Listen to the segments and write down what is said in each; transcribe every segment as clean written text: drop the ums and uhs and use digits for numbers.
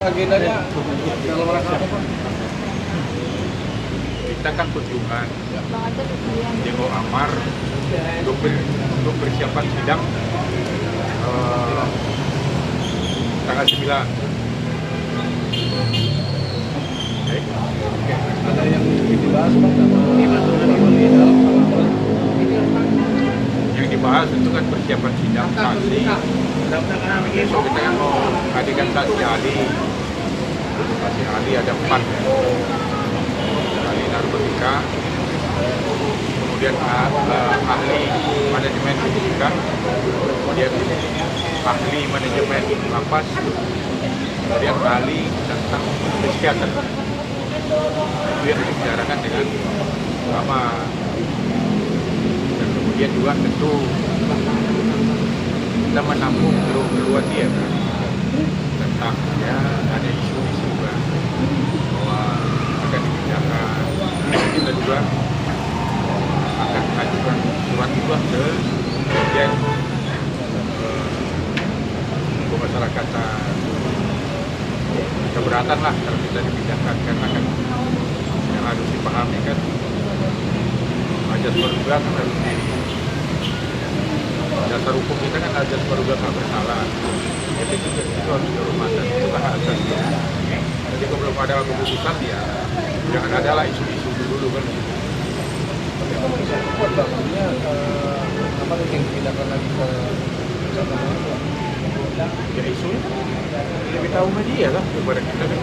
Agendanya dalam rangka apa, Pak? Kita kan kunjungan jenguk Amar untuk persiapan sidang tanggal 9. Ada yang dibahas, Pak, sama di dalam pengakuan? Yang dibahas itu kan persiapan sidang saksi. Besok kita kan mau hadirkan saksi ahli. Saksi ahli ada 4. Ahli narkotika, kemudian ahli manajemen pendidikan, kemudian ahli manajemen lapas, kemudian ahli tentang psikiater. Itu yang dibicarakan dengan sama. Dan kemudian juga tentu kita menampung keluhan dia kan tentang ya ada isu-isu kan bahwa akan dibicarakan. Kita juga akan mengajukan surat itu ke Dirjen Pemasyarakatan. Keberatan lah kalau kita dipindahkan, karena kan yang harus dipahami kan ajas praduga kan harus di dasar hukum kita kan ajas praduga tak bersalah. Jadi itu harus dihormati, itu hak asasi. Jadi kalau belum ada keputusan ya jangan ada lah isu-isu dulu kan. Tapi kalau bisa kuat, Pak, maksudnya apa yang dipindahkan lagi ke Nusa Tenggara? Ya isu lebih tahu media lah daripada kita kan.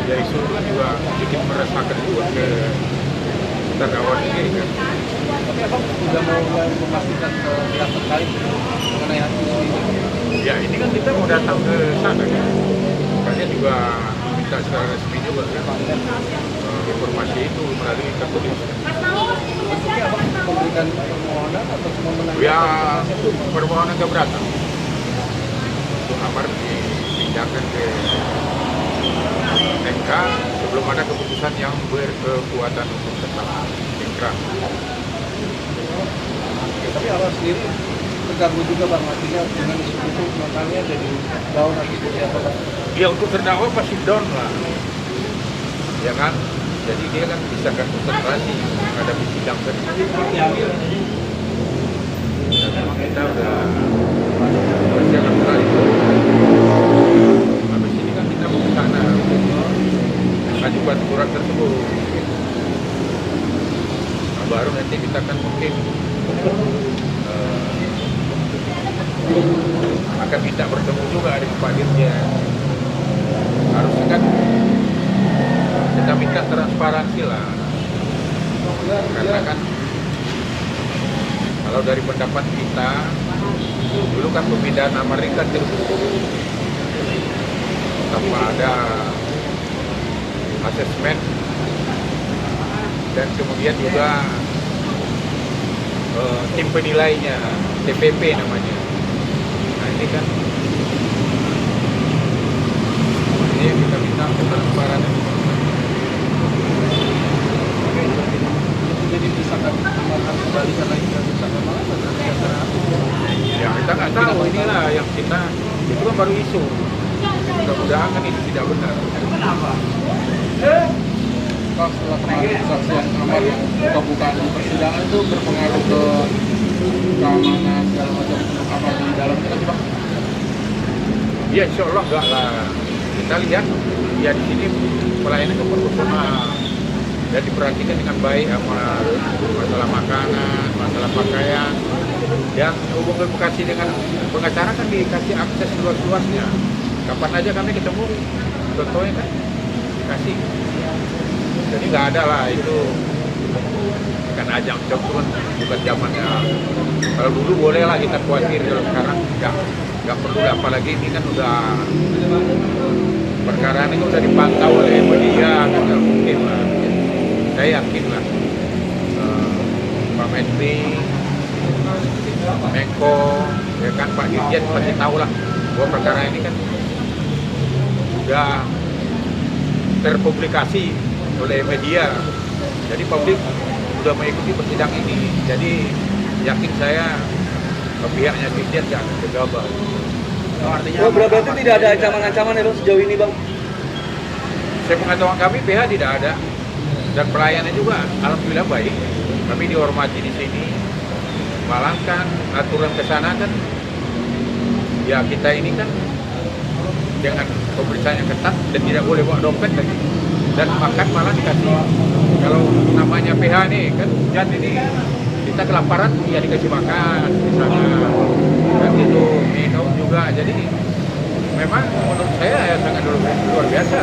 Ya isu itu kan juga sedikit meresahkan juga ke terdakwa sendiri kan. Tapi Abang sudah mau memastikan ke pihak terkait mengenai hal isu ini? Ya ini kan kita mau datang ke sana kan. Makanya juga minta secara resmi juga kan informasi itu melalui tertulis. Bentuknya Abang memberikan permohonan atau cuma menanggapi? Ya permohonan keberatan untuk Amar dipindahkan ke MK sebelum ada keputusan yang berkekuatan hukum tetap ingkrah. Tapi Abang sendiri terganggu juga, Bang, artinya dengan isu itu makanya jadi down aktivitas apa, Bang? Ya untuk terdakwa pasti down lah, ya kan? Jadi dia kan bisa kan konsentrasi menghadapi sidang tadi. Dan memang kita udah persiapan sekali itu. Habis ini kan kita mau ke sana mengajukan surat tersebut. Nah, baru nanti kita kan mungkin akan minta bertemu juga dengan Pak Dirjen. Harusnya kan kita minta transparansi lah, karena kan kalau dari pendapat kita dulu kan pemindahan Amar ini kan terbukti tanpa ada asesmen dan kemudian juga tim penilainya, TPP namanya. Nah ini kan ini kita minta transparansi. Jadi misalkan akan kembalikan lagi ke Nusa Tenggara atau cara apa? Ya kita nggak tahu, inilah yang kita itu kan baru isu. Mudah-mudahan kan ini tidak benar. Kalau setelah kemarin kesaksian Amar yang buka-bukaan di persidangan itu berpengaruh ke keamanan segala macam apa di dalamnya kan, Bang? Ya insya Allah enggak lah. Kita lihat ya di sini pelayanan ke profesional dan diperhatikan dengan baik sama masalah makanan, masalah pakaian. Yang hubungan Bekasi dengan pengacara kan dikasih akses luas-luasnya. Kapan aja kami ketemu, contohnya kan dikasih. Jadi nggak ada lah itu kan ajang job itu kan bukan zamannya. Kalau dulu boleh lah kita khawatir, kalau sekarang nggak perlu. Apalagi ini kan udah perkara ini udah dipantau oleh media kan, nggak mungkin lah. Saya yakin lah Pak Menteri, Menko, ya kan Pak Dirjen pasti tahu lah bahwa perkara ini kan sudah terpublikasi oleh media. Jadi publik sudah mengikuti persidangan ini. Jadi yakin saya pihaknya Dirjen tidak akan gegabah. Oh, berarti tidak ada ancaman-ancaman ya Bang sejauh ini Bang? Sepengetahuan kami PH tidak ada, dan pelayannya juga alhamdulillah baik. Kami dihormati di sini. Malangkan aturan ke sana kan, ya kita ini kan dengan pemeriksaan yang ketat dan tidak boleh bawa dompet lagi. Dan makan malah dikasih, kalau namanya PH nih kan hujan ini kita kelaparan ya dikasih makan misalnya, dan itu minum juga. Jadi memang menurut saya ya sangat luar biasa,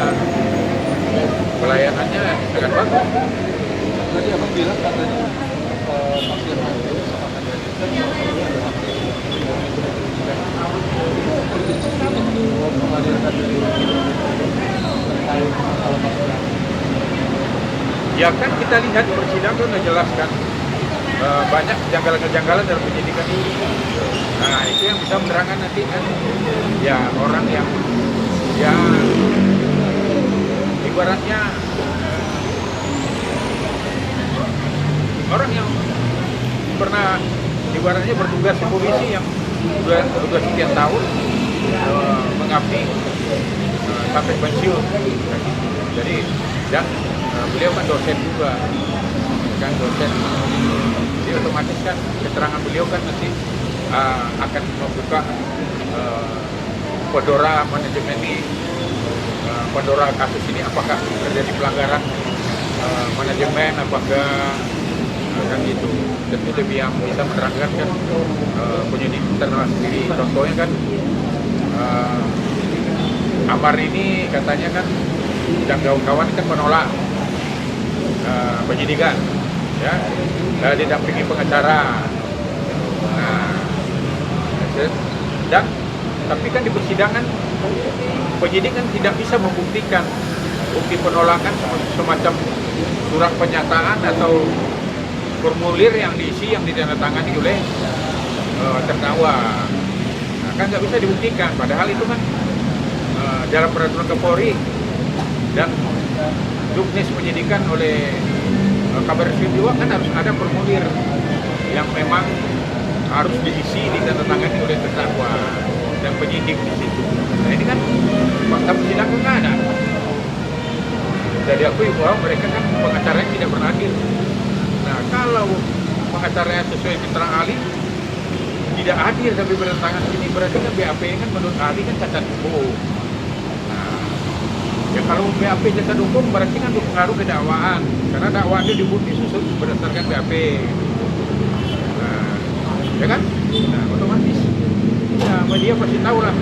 pelayanannya sangat bagus. Tadi abang bilang katanya pasien itu akan menghadirkan dari terkait masalah masalah. Ya kan kita lihat di persidangan menjelaskan banyak kejanggalan-kejanggalan dalam penyidikan ini. Nah itu yang bisa menerangkan nanti kan, ya orang yang ya ibaratnya orang yang pernah ibaratnya bertugas di polisi yang sudah sekian tahun mengabdi sampai pensiun. Jadi dan beliau kan dosen juga, kan dosen. Jadi otomatis kan keterangan beliau kan nanti akan membuka Pandora manajemen ini, Pandora kasus ini apakah terjadi pelanggaran manajemen, apakah kan itu. Tentu lebih yang bisa menerangkan kan penyidik internal sendiri. Contohnya kan Amar ini katanya kan dan kawan-kawan kan menolak penyidikan, ya, didampingi pengacara. Nah, dan tapi kan di persidangan penyidik kan tidak bisa membuktikan bukti penolakan semacam surat pernyataan atau formulir yang diisi yang ditandatangani oleh terdakwa. Nah, kan nggak bisa dibuktikan. Padahal itu kan dalam peraturan Kapolri dan juknis penyidikan oleh Kabar Reskrim juga kan harus ada formulir yang memang harus diisi ditandatangani oleh terdakwa dan penyidik di situ. Nah ini kan fakta persidangan nggak ada. Jadi aku bahwa mereka kan pengacaranya tidak pernah hadir. Nah kalau pengacaranya sesuai keterangan ahli tidak hadir tapi bertentangan ini, berarti kan BAP kan menurut ahli kan cacat hukum. Ya kalau BAP cacat hukum berarti kan berpengaruh ke dakwaan, karena dakwaan itu disusun berdasarkan BAP. Nah, ya kan? Nah, otomatis ya media pasti tahu lah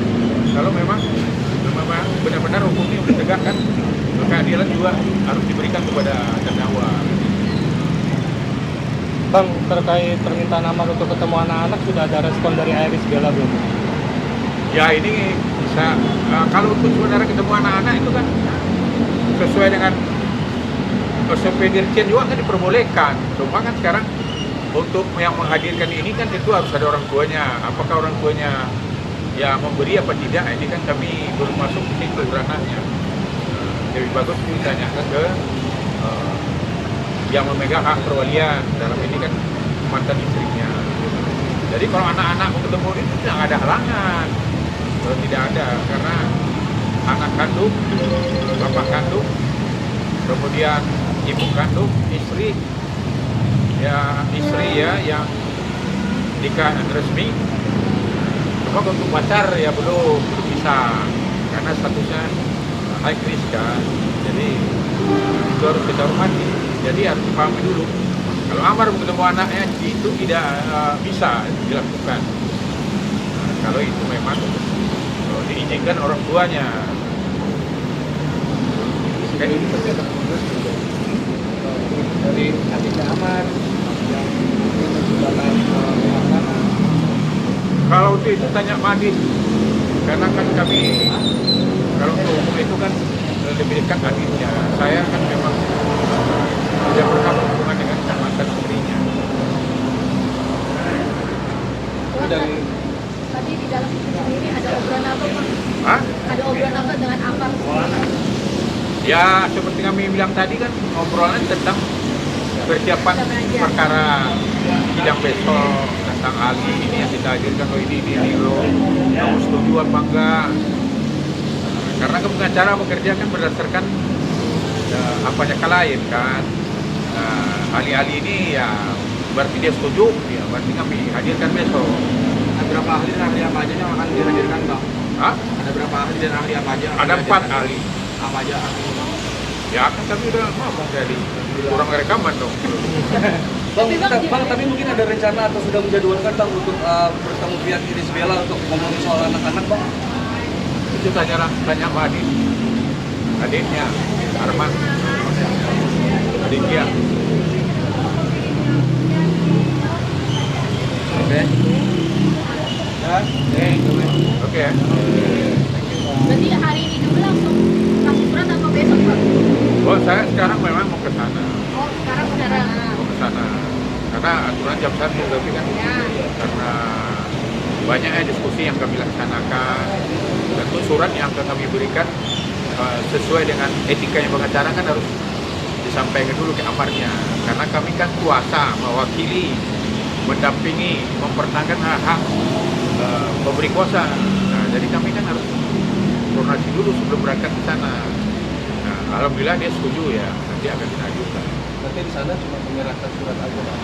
kalau memang benar-benar hukum ini ditegakkan, maka keadilan juga harus diberikan kepada terdakwa. Bang, terkait permintaan Amar untuk ketemu anak-anak, sudah ada respon dari Iris Bella belum? Ya ini bisa, kalau untuk saudara ketemu anak-anak itu kan sesuai dengan SOP Dirjen juga kan diperbolehkan. Cuma kan sekarang untuk yang menghadirkan ini kan tentu harus ada orang tuanya. Apakah orang tuanya ya memberi apa tidak, ini kan kami belum masuk ke situ ranahnya. Lebih bagus ditanyakan ke yang memegang hak perwalian, dalam ini kan mantan istrinya. Jadi kalau anak-anak mau ketemu itu tidak ada halangan. Tidak ada, karena anak kandung, bapak kandung, kemudian ibu kandung, istri ya yang nikah resmi. Cuma untuk pacar ya belum bisa, karena statusnya high risk kan. Jadi itu harus kita hormati. Jadi harus dipahami dulu. Kalau Amar ketemu anaknya itu tidak bisa dilakukan. Nah, kalau itu memang diizinkan orang tuanya. Kayak ini pasti ada proses dari adiknya Amar yang menjualan makanan. Kalau itu tanya Madis, karena kan kami kalau untuk hukum itu kan lebih dekat adiknya. Saya kan memang tidak pernah berhubungan dengan mantan istrinya. Dari Tadi di dalam ini ada obrolan apa Pak? Hah? Ada obrolan apa dengan Amar? Ya seperti kami bilang tadi kan obrolan tentang persiapan perkara sidang besok. tentang ahli ini yang kita hadirkan, oh ini lo kamu setuju apa enggak. Karena pengacara bekerja kan berdasarkan apanya klien kan. Ahli-ahli ini ya berarti dia setuju, ya berarti kami hadirkan besok. Ada berapa ahli dan ahli apa aja yang akan dihadirkan bang? Hah? Ada berapa ahli dan ahli apa aja? Ada 4 ahli. Apa aja ahli? Ya kan tapi udah ngomong jadi kurang rekaman dong. Tapi mungkin ada rencana atau sudah menjadwalkan bang untuk bertemu pihak Irish Bella untuk ngomongin soal anak-anak bang? Itu tanya sama adiknya Arman, adiknya. Oke. Oke. Berarti hari ini juga langsung kasih surat atau besok Pak? Oh saya sekarang memang mau ke sana. Oh sekarang saudara. Mau ke sana. Karena aturan jam 1 tapi kan karena banyaknya diskusi yang kami laksanakan. Tentu surat yang akan kami berikan sesuai dengan etikanya pengacara kan harus disampaikan dulu ke amarnya. Karena kami kan kuasa mewakili, mendampingi, mempertahankan hak pemberi kuasa. Nah, jadi kami kan harus koordinasi dulu sebelum berangkat ke sana. Nah, alhamdulillah dia setuju ya, nanti akan kita ajukan. Nanti di sana cuma menyerahkan surat aja bang.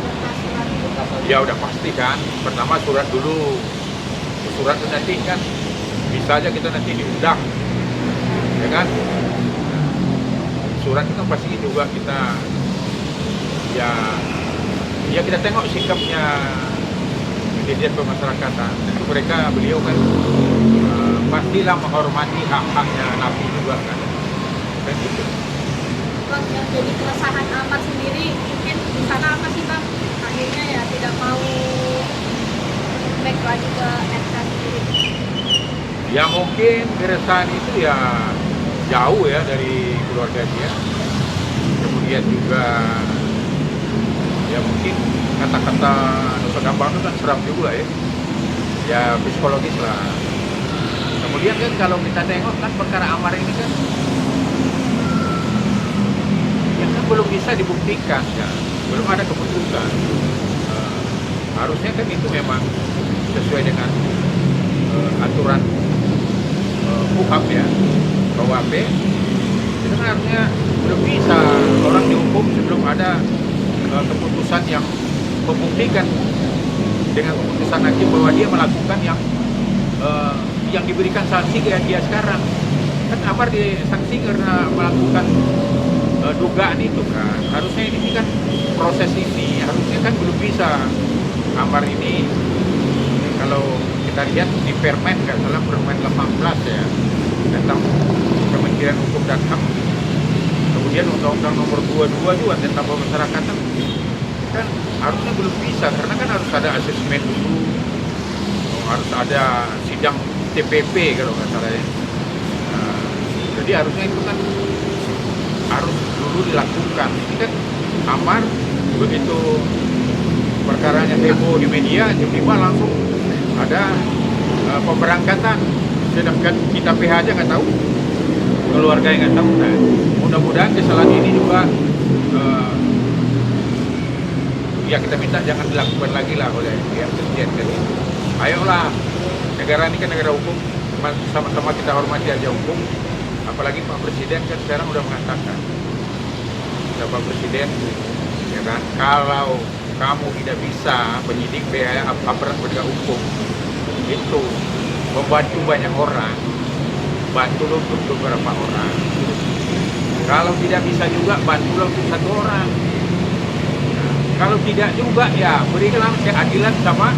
Ya udah pasti kan, pertama surat dulu. Surat itu nanti kan bisa aja kita nanti diundang, ya kan? Surat itu kan pasti juga kita ya kita tengok sikapnya dirjen pemasyarakatan. Itu beliau kan pastilah menghormati hak-haknya napi juga kan. Kan gitu. Bang, yang jadi keresahan Amar sendiri mungkin di sana apa sih Bang? Akhirnya ya tidak mau back lagi ke RK sendiri. Ya mungkin keresahan itu ya jauh ya dari keluarga dia. Kemudian juga ya mungkin kata-kata Nusa Kambangan itu kan seram juga ya. Ya psikologis lah. Kemudian kan kalau kita tengok kan perkara Amar ini kan ya kan belum bisa dibuktikan ya. Belum ada keputusan. Harusnya kan itu memang sesuai dengan aturan KUHP ya, KUHP. Itu kan harusnya belum bisa orang dihukum sebelum ada keputusan yang membuktikan dengan keputusan hakim bahwa dia melakukan yang diberikan sanksi ke dia sekarang. Kan Amar disanksi karena melakukan dugaan itu kan. Harusnya ini kan proses ini harusnya kan belum bisa. Amar ini kalau kita lihat di Permen nggak salah Permen 18 ya tentang Kementerian Hukum dan HAM. Kemudian Undang-Undang Nomor 22 juga tentang pemasyarakatan kan harusnya belum bisa karena kan harus ada asesmen dulu, harus ada sidang TPP kalau nggak salah ya. Jadi harusnya itu kan harus dulu dilakukan. Ini kan Amar begitu perkaranya heboh di media, tiba-tiba langsung ada pemberangkatan, sedangkan kita PH aja nggak tahu, keluarga yang nggak tahu. Nah, mudah-mudahan kesalahan ini juga ya kita minta jangan dilakukan lagi lah oleh pihak presiden. Jadi ayolah, negara ini kan negara hukum, sama-sama kita hormati aja hukum. Apalagi Pak Presiden kan sekarang udah mengatakan, Pak Presiden ya kan, kalau kamu tidak bisa penyidik aparat penegak hukum itu membantu banyak orang, bantu untuk beberapa orang. Kalau tidak bisa juga bantulah untuk 1 orang. Kalau tidak juga ya berikanlah keadilan sama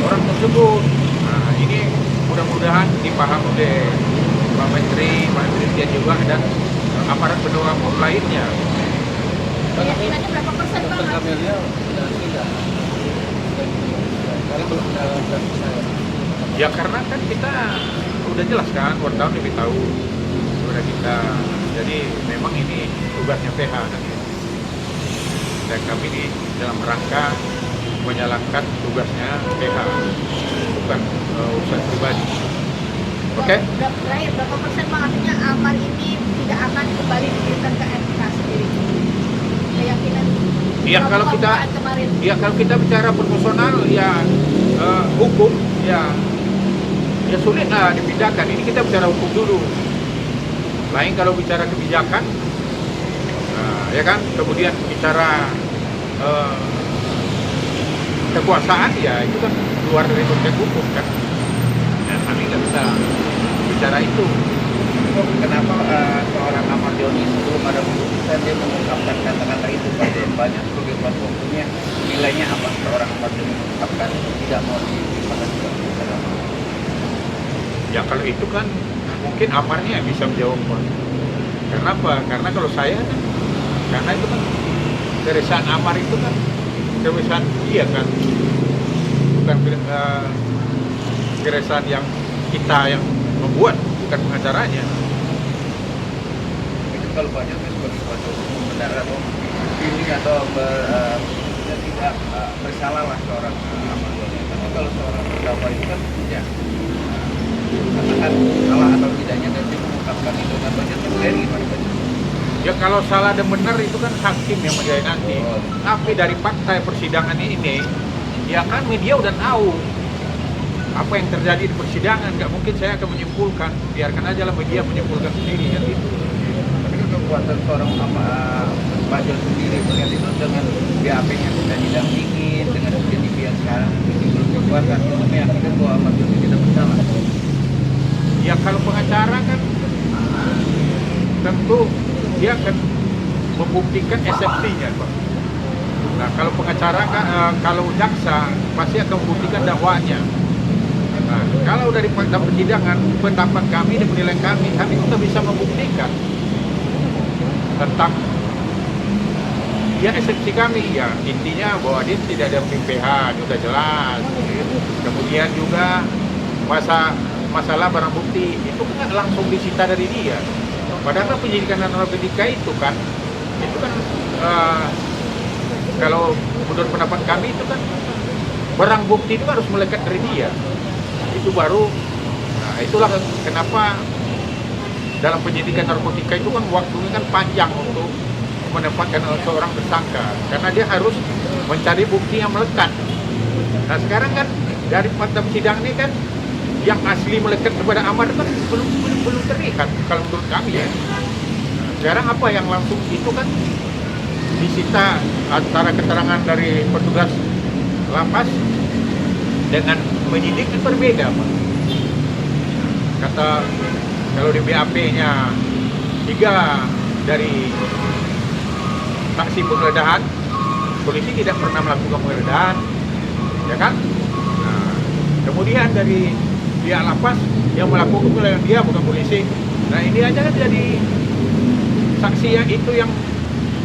orang tersebut. Nah, ini mudah-mudahan dipahami oleh Pak Menteri, Pak Presiden juga dan aparat penegak hukum lainnya. Keyakinannya berapa persen Bang? Kamelia sudah tidak. Karena belum ada Ya karena kan kita udah jelas kan, wartawan lebih tahu sudah kita. Jadi memang ini tugasnya PH nanti. Dan kami ini dalam rangka menjalankan tugasnya PH, bukan urusan pribadi. Oke? Terakhir, berapa persen Bang artinya Amar ini tidak akan kembali dikirimkan ke RK sendiri? Keyakinan Iya kalau kita, kemarin. ya kalau kita bicara proporsional ya hukum ya sulit lah dipindahkan. Ini kita bicara hukum dulu. Lain kalau bicara kebijakan, ya kan. Kemudian bicara kekuasaan, ya itu kan luar dari konteks hukum kan. Nah, kami nggak bisa bicara itu. Kenapa seorang Ahmad Doni sebelum ada keputusan dia mengungkapkan kata-kata itu pada banyak sebagai kuasa hukumnya, nilainya apa seorang Ahmad Doni mengungkapkan tidak mau dimakan keputusan apa? Ya kalau itu kan mungkin amarnya yang bisa menjawab, Pak. Kenapa? Karena kalau saya kan, karena itu kan keresahan amar itu kan keresahan dia kan, bukan keresahan yang kita yang membuat, bukan pengacaranya. Itu kalau banyaknya sebagai kuasa hukum benar atau ini atau tidak bersalah lah seorang Ahmad Doni. Tapi kalau seorang terdakwa itu kan ya katakan salah atau tidaknya dan dia mengungkapkan itu dan banyak yang gimana Pak? Ya kalau salah dan benar itu kan hakim yang menilai nanti. Tapi dari fakta persidangan ini, ya kan media udah tahu apa yang terjadi di persidangan. Nggak mungkin saya akan menyimpulkan. Biarkan aja lah media menyimpulkan sendiri kan itu. Tapi kan kekuatan seorang Pak Jol sendiri melihat itu dengan BAP-nya sudah didampingin, dengan kejadian sekarang ini belum kekuatan itu meyakinkan bahwa Ahmad Doni tidak bersalah. Ya kalau pengacara kan tentu dia akan membuktikan eksepsinya, Pak. Nah kalau pengacara kan, kalau jaksa pasti akan membuktikan dakwaannya. Nah kalau dari fakta persidangan, pendapat kami dan penilaian kami sudah bisa membuktikan tentang ya eksepsi kami. Ya intinya bahwa dia tidak ada PPH, itu sudah jelas. Kemudian juga masalah barang bukti itu kan langsung disita dari dia. Padahal penyidikan dan narkotika itu kan kalau menurut pendapat kami itu kan barang bukti itu harus melekat dari dia. Itu baru, nah itulah kenapa dalam penyidikan narkotika itu kan waktunya kan panjang untuk menempatkan seorang tersangka, karena dia harus mencari bukti yang melekat. Nah sekarang kan dari fakta persidangan ini kan yang asli melekat kepada Amar kan belum terlihat kalau menurut kami ya. Sekarang apa yang langsung itu kan disita antara keterangan dari petugas lapas dengan penyidik kan berbeda, Pak. Kata kalau di BAP-nya 3 dari saksi penggeledahan, polisi tidak pernah melakukan penggeledahan, ya kan? Nah, kemudian dari pihak lapas yang melakukan penggeledahan dia bukan polisi. Nah ini aja kan jadi saksi yang itu yang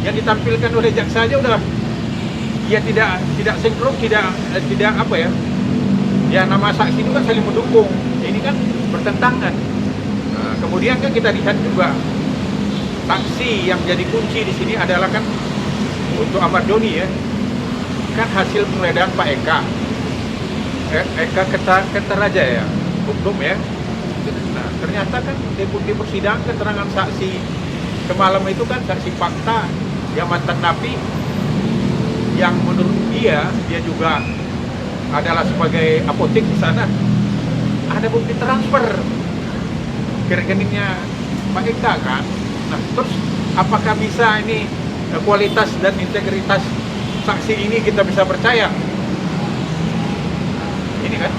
ditampilkan oleh jaksa aja udah ya tidak sinkron, tidak apa ya? Ya nama saksi itu kan saling mendukung. Ini kan bertentangan. Nah, kemudian kan kita lihat juga saksi yang jadi kunci di sini adalah kan untuk Ahmad Doni ya. Kan hasil penggeledahan Pak Eka. Eka Kertaraja ya, hukum ya. Nah, ternyata kan deputi persidangan keterangan saksi semalam itu kan saksi fakta yang mantan napi yang menurut dia juga adalah sebagai apotek di sana. Ada bukti transfer ke rekeningnya Pak Eka kan. Nah, terus apakah bisa ini kualitas dan integritas saksi ini kita bisa percaya? Ini kan